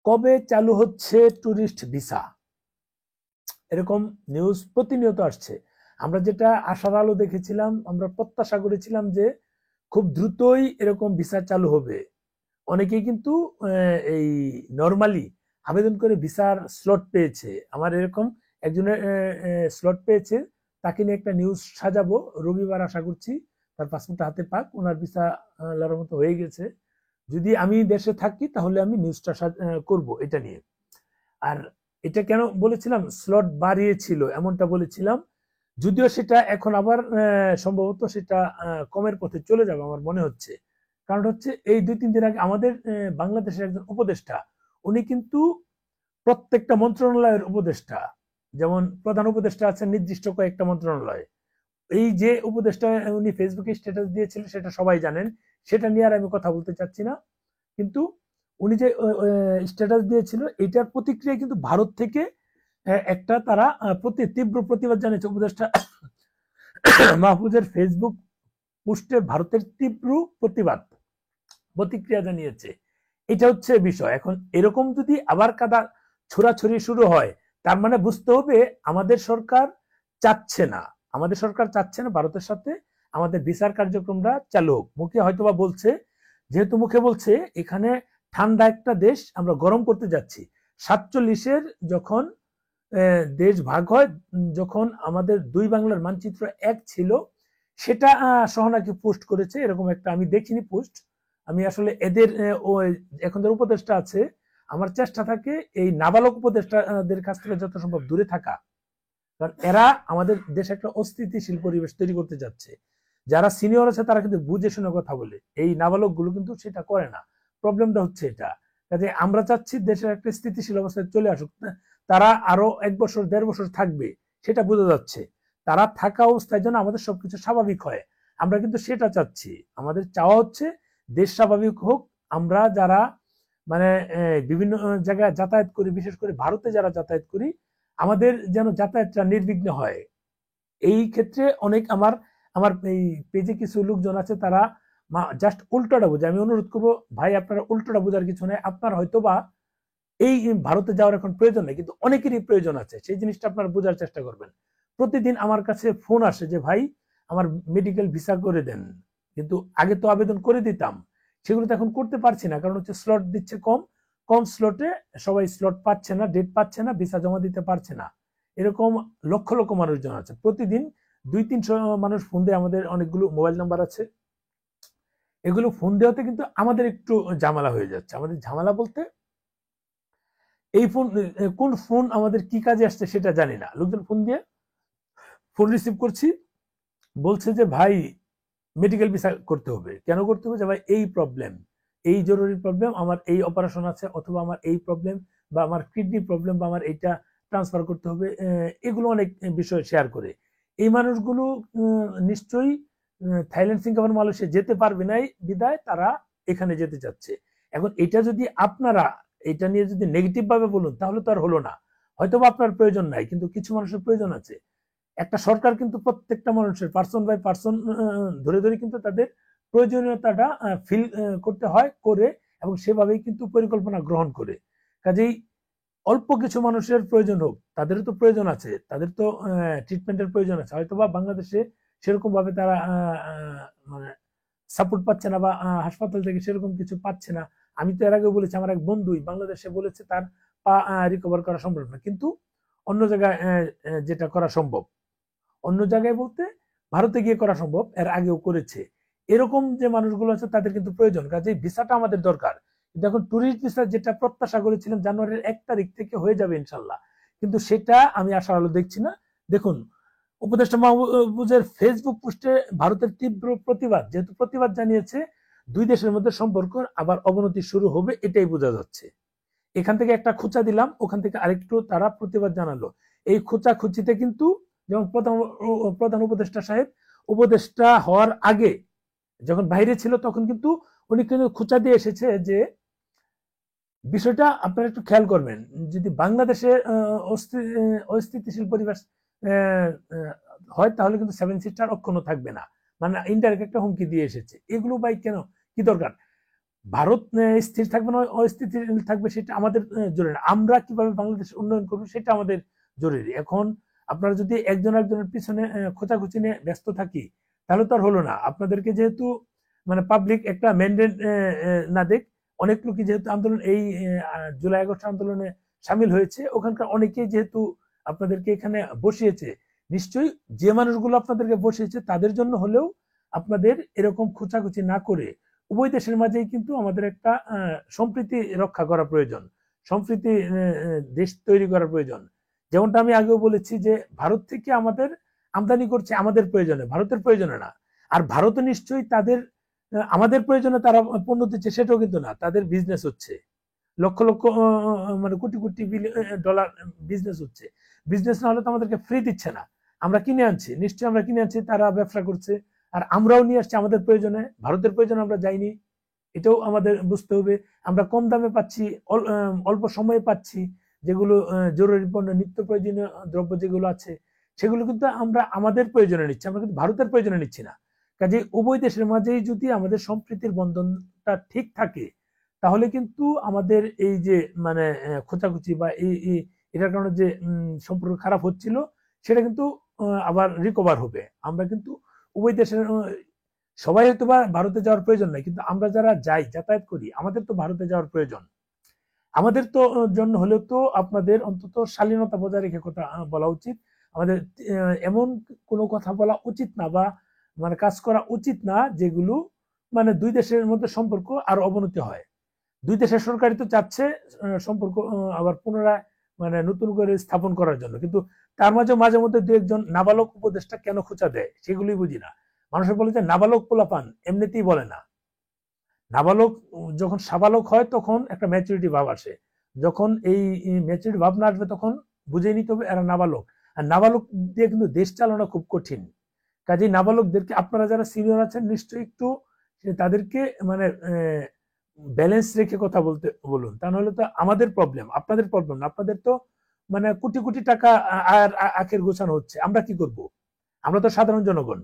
কবে চালু হচ্ছে ট্যুরিস্ট ভিসা? এরকম নিউজ প্রতিনিয়ত আসছে। আমরা যেটা আশার আলো দেখেছিলাম, আমরা প্রত্যাশা করেছিলাম যে খুব দ্রুতই এরকম ভিসা চালু হবে। অনেকেই কিন্তু এই নরমালি আবেদন করে ভিসার স্লট পেয়েছে। আমার এরকম একজনের স্লট পেয়েছে, তাকে নিয়ে একটা নিউজ সাজাবো। রবিবার আশা করছি তার পাসপোর্টটা হাতে পাক, ওনার ভিসা আল্লাহর মতো হয়ে গেছে। যদি আমি দেশে থাকি তাহলে আমি নিউজটা করব এটা নিয়ে। আর এটা কেন বলেছিলাম, স্লট বাড়িয়েছিল এমনটা বলেছিলাম, যদিও সেটা এখন আবার সম্ভবত সেটা কমের পথে চলে যাবে আমার মনে হচ্ছে। কারণ হচ্ছে এই 2-3 দিন আগে আমাদের বাংলাদেশের একজন উপদেষ্টা, উনি কিন্তু প্রত্যেকটা মন্ত্রণালয়ের উপদেষ্টা, যেমন প্রধান উপদেষ্টা আছেন নির্দিষ্ট কয়েকটা মন্ত্রণালয়, এই যে উপদেষ্টা উনি ফেসবুকে স্ট্যাটাস দিয়েছিলেন সেটা সবাই জানেন, সেটা নিয়ে আর আমি কথা বলতে চাচ্ছি না। কিন্তু উনি যে স্ট্যাটাস দিয়েছিল এটার প্রতিক্রিয়া কিন্তু ভারত থেকে একটা তারা তীব্র প্রতিবাদ জানিয়েছে। উপদেষ্টা মাহফুজের ফেসবুক পোস্টে ভারতের তীব্র প্রতিক্রিয়া জানিয়েছে। এটা হচ্ছে বিষয়। এখন এরকম যদি আবার কাদা ছোড়াছড়ি শুরু হয়, তার মানে বুঝতে হবে আমাদের সরকার চাচ্ছে না, ভারতের সাথে আমাদের ভিসার কার্যক্রমটা চালু হোক। মুখে হয়তোবা বলছে, যেহেতু মুখে বলছে এখানে ঠান্ডা একটা দেশ আমরা গরম করতে যাচ্ছি। 47-এর যখন দেশ ভাগ হয়, যখন আমাদের দুই বাংলার মানচিত্র এক ছিল, সেটা সহনাকে পোস্ট করেছে। এরকম একটা আমি দেখিনি পোস্ট। আমি আসলে এদের এখন যারা উপদেষ্টা আছে, আমার চেষ্টা থাকে এই নাবালক উপদেষ্টাদের কাছ থেকে যত সম্ভব দূরে থাকা। কারণ এরা আমাদের দেশে একটা অস্থিতিশীল পরিবেশ তৈরি করতে যাচ্ছে। যারা সিনিয়র আছে তারা কিন্তু বুঝে শুনে কথা বলে, এই নাবালক গুলো কিন্তু সেটা করে না। প্রবলেমটা হচ্ছে এটা। কাজে আমরা চাচ্ছি দেশের একটা স্থিতিশীল অবস্থায় চলে আসুক। তারা আরো 1 বছর 1.5 বছর থাকবে, সেটা বোঝা যাচ্ছে। তারা থাকা অবস্থায় যেন আমাদের সবকিছু স্বাভাবিক হয়, আমরা কিন্তু সেটা চাচ্ছি। আমাদের চাওয়া হচ্ছে দেশ স্বাভাবিক হোক। আমরা যারা মানে বিভিন্ন জায়গায় যাতায়াত করি, বিশেষ করে ভারতে যারা যাতায়াত করি, আমাদের যেন যাতায়াতটা নির্বিঘ্ন হয়। এই ক্ষেত্রে অনেক আমার আমার এই পেজে কিছু লোকজন আছে, তারা জাস্ট উল্টোটা বোঝে। আমি অনুরোধ করবো, ভাই আপনারা উল্টোটা বোঝার কিছু নেই। আপনার হয়তো বা এই ভারতে যাওয়ার এখন প্রয়োজন নেই, কিন্তু অনেকেরই প্রয়োজন আছে। সেই জিনিসটা আপনারা বোঝার চেষ্টা করবেন। প্রতিদিন আমার কাছে ফোন আসে যে ভাই আমার মেডিকেল ভিসা করে দেন, কিন্তু আগে তো আবেদন করে দিতাম, সেগুলো তো এখন করতে পারছি না। কারণ হচ্ছে স্লট দিচ্ছে কম, কম স্লটে সবাই স্লট পাচ্ছে না, ডেট পাচ্ছে না, ভিসা জমা দিতে পারছে না। এরকম লক্ষ লক্ষ মানুষজন আছে। প্রতিদিন 200-300 মানুষ ফোন দেয়। আমাদের অনেকগুলো মোবাইল নাম্বার আছে, এগুলো ফোন দেওয়াতে কিন্তু আমাদের একটু ঝামেলা হয়ে যাচ্ছে। আমাদের ঝামেলা বলতে এই ফোন, কোন ফোন আমাদের কি কাজে আসছে সেটা জানি না। লোকজন ফোন দিয়ে, ফোন রিসিভ করছি, বলছে যে ভাই মেডিকেল ভিসা করতে হবে। কেন করতে হবে? যে ভাই এই প্রবলেম, এই জরুরি প্রবলেম, আমার এই অপারেশন আছে, অথবা আমার এই প্রবলেম, বা আমার কিডনি প্রবলেম, বা আমার এইটা ট্রান্সফার করতে হবে। এগুলো অনেক বিষয় শেয়ার করে। এই মানুষগুলো নিশ্চয়ই থাইল্যান্ড, সিঙ্গাপুর, মালয়েশিয়া যেতে পারবে না, বিদায় তারা এখানে যেতে চাচ্ছে। এখন এটা যদি আপনারা এটা নিয়ে যদি নেগেটিভ ভাবে বলুন, তাহলে তো আর হলো না। হয়তোবা আপনার প্রয়োজন নাই, কিন্তু কিছু মানুষের প্রয়োজন আছে। একটা সরকার কিন্তু প্রত্যেকটা মানুষের পার্সন বাই পার্সন ধরে ধরে কিন্তু তাদের প্রয়োজনীয়তাটা ফিল করতে হয়, করে, এবং সেভাবেই কিন্তু পরিকল্পনা গ্রহণ করে। কাজেই অল্প কিছু মানুষের প্রয়োজন হোক, তাদেরও তো প্রয়োজন আছে, তাদের তো ট্রিটমেন্টের প্রয়োজন আছে। হয়তোবা বাংলাদেশে সেরকম ভাবে তারা মানে সাপোর্ট পাচ্ছে না, বা হাসপাতাল থেকে সেরকম কিছু পাচ্ছে না। আমি তো এর আগে বলেছি, আমার এক বন্ধুই বাংলাদেশে বলেছে তার পা রিকভার করা সম্ভব না, কিন্তু অন্য জায়গায় যেটা করা সম্ভব, অন্য জায়গায় বলতে ভারতে গিয়ে করা সম্ভব, এর আগেও করেছে। এরকম যে মানুষগুলো আছে তাদের কিন্তু প্রয়োজন। কাজেই ভিসাটা আমাদের দরকার। কিন্তু এখন ট্যুরিস্ট ভিসা যেটা প্রত্যাশা করেছিলাম জানুয়ারির 1 তারিখ থেকে হয়ে যাবে ইনশাল্লাহ, কিন্তু সেটা আমি আশার আলো দেখছি না। দেখুন, উপদেষ্টা মাহফুজের ফেসবুক পোস্টে ভারতের তীব্র প্রতিবাদ, যেহেতু প্রতিবাদ জানিয়েছে, দুই দেশের মধ্যে সম্পর্ক আবার অবনতি শুরু হবে, এটাই বোঝা যাচ্ছে। এখান থেকে একটা খোঁচা দিলাম, ওখান থেকে আরেকটু তারা প্রতিবাদ জানালো। এই খোঁচা খুচিতে কিন্তু, যেমন প্রধান উপদেষ্টা সাহেব উপদেষ্টা হওয়ার আগে যখন বাইরে ছিল, তখন কিন্তু উনি কিন্তু খোঁচা দিয়ে এসেছে যে বিষয়টা আপনারা একটু খেয়াল করবেন, যদি বাংলাদেশে অস্থিতিশীল পরিবেশ হয়, তাহলে কিন্তু 7 সিস্টার অক্ষুণ্ণ থাকবে না। মানে ইনডাইরেক্ট একটা হুমকি দিয়ে এসেছে। এগুলো ভাই কেন, কি দরকার? ভারত স্থির থাকবে না অস্থিতিশীল থাকবে সেটা আমাদের জরুরি না। আমরা কিভাবে বাংলাদেশ উন্নয়ন করবো সেটা আমাদের জরুরি। এখন আপনারা যদি একজন একজনের পিছনে খোঁচাখুচি নিয়ে ব্যস্ত থাকি তাহলে তো আর হলো না। আপনাদেরকে যেহেতু মানে পাবলিক একটা ম্যান্ডেট না দেখ, অনেক লোকই যেহেতু আন্দোলন এই জুলাই আগস্ট আন্দোলনে সামিল হয়েছে, ওখানকার অনেকেই যেহেতু আপনাদেরকে এখানে বসিয়েছে, নিশ্চয়ই যে মানুষগুলো আপনাদেরকে বসিয়েছে তাদের জন্য হলেও আপনাদের এরকম খোঁচাখুচি না করে উভয় দেশের মাঝেই কিন্তু আমাদের একটা সম্প্রীতি রক্ষা করা প্রয়োজন, সম্প্রীতি দেশ তৈরি করা প্রয়োজন। যেমনটা আমি আগেও বলেছি যে ভারত থেকে আমাদের আমদানি করছে আমাদের প্রয়োজনে, ভারতের প্রয়োজনে না। আর ভারতও নিশ্চয়ই তাদের আমাদের প্রয়োজনে তারা পণ্য দিচ্ছে সেটাও কিন্তু না, তাদের বিজনেস হচ্ছে লক্ষ লক্ষ মানে কোটি কোটি ডলার বিজনেস হচ্ছে। বিজনেস না হলে তো আমাদেরকে ফ্রি দিচ্ছে না, আমরা কিনে আনছি, নিশ্চয়ই আমরা কিনে আনছি, তারা ব্যবসা করছে। আর আমরাও নিয়ে আসছি আমাদের প্রয়োজনে, ভারতের প্রয়োজনে আমরা যাইনি, এটাও আমাদের বুঝতে হবে। আমরা কম দামে পাচ্ছি, অল্প সময়ে পাচ্ছি, যেগুলো জরুরি পণ্য নিত্য প্রয়োজনীয় দ্রব্য যেগুলো আছে সেগুলো কিন্তু আমরা আমাদের প্রয়োজনে নিচ্ছি, আমরা কিন্তু ভারতের প্রয়োজনে নিচ্ছি না। কাজে উভয় দেশের মাঝেই যদি আমাদের সম্প্রীতির বন্ধনটা ঠিক থাকে তাহলে কিন্তু আমাদের এই যে মানে খোঁচাখুচি বা এটার কারণে যে সম্পর্ক খারাপ হচ্ছিল সেটা কিন্তু আবার রিকভার হবে। আমরা কিন্তু উভয় দেশের সবাই হয়তো বা ভারতে যাওয়ার প্রয়োজন নাই, কিন্তু আমরা যারা যাই যাতায়াত করি আমাদের তো ভারতে যাওয়ার প্রয়োজন। আমাদের তো জন্য হলেও তো আপনাদের অন্তত শালীনতা বজায় রেখে কথা বলা উচিত। আমাদের এমন কোনো কথা বলা উচিত না বা মানে কাজ করা উচিত না যেগুলো মানে দুই দেশের মধ্যে সম্পর্ক আরো অবনতি হয়। দুই দেশের সরকারই তো চাচ্ছে সম্পর্ক আবার পুনরায় মানে নতুন করে স্থাপন করার জন্য, কিন্তু তার মাঝে মাঝে মধ্যে দু একজন নাবালক উপদেষ্টা কেন খোঁচা দেয় সেগুলোই বুঝি না। মানুষের বলে যে নাবালক পোলাপান, এমনিতেই বলে না। নাবালক যখন সাবালক হয় তখন একটা ম্যাচুরিটি ভাব আসে, যখন এই ম্যাচুরিটি ভাব না আসবে তখন বুঝে নিতে হবে এরা নাবালক। আর নাবালক দিয়ে কিন্তু দেশ চালানো খুব কঠিন। কাজেই নাবালকদেরকে আপনারা যারা সিনিয়র আছেন নিশ্চয়ই একটু তাদেরকে মানে ব্যালেন্স রেখে কথা বলতে বলুন, তা নাহলে তো আমাদের প্রবলেম, আপনাদের প্রবলেম না। আপনাদের তো মানে কোটি কোটি টাকা আর আখের গোছানো হচ্ছে, আমরা কি করব? আমরা তো সাধারণ জনগণ।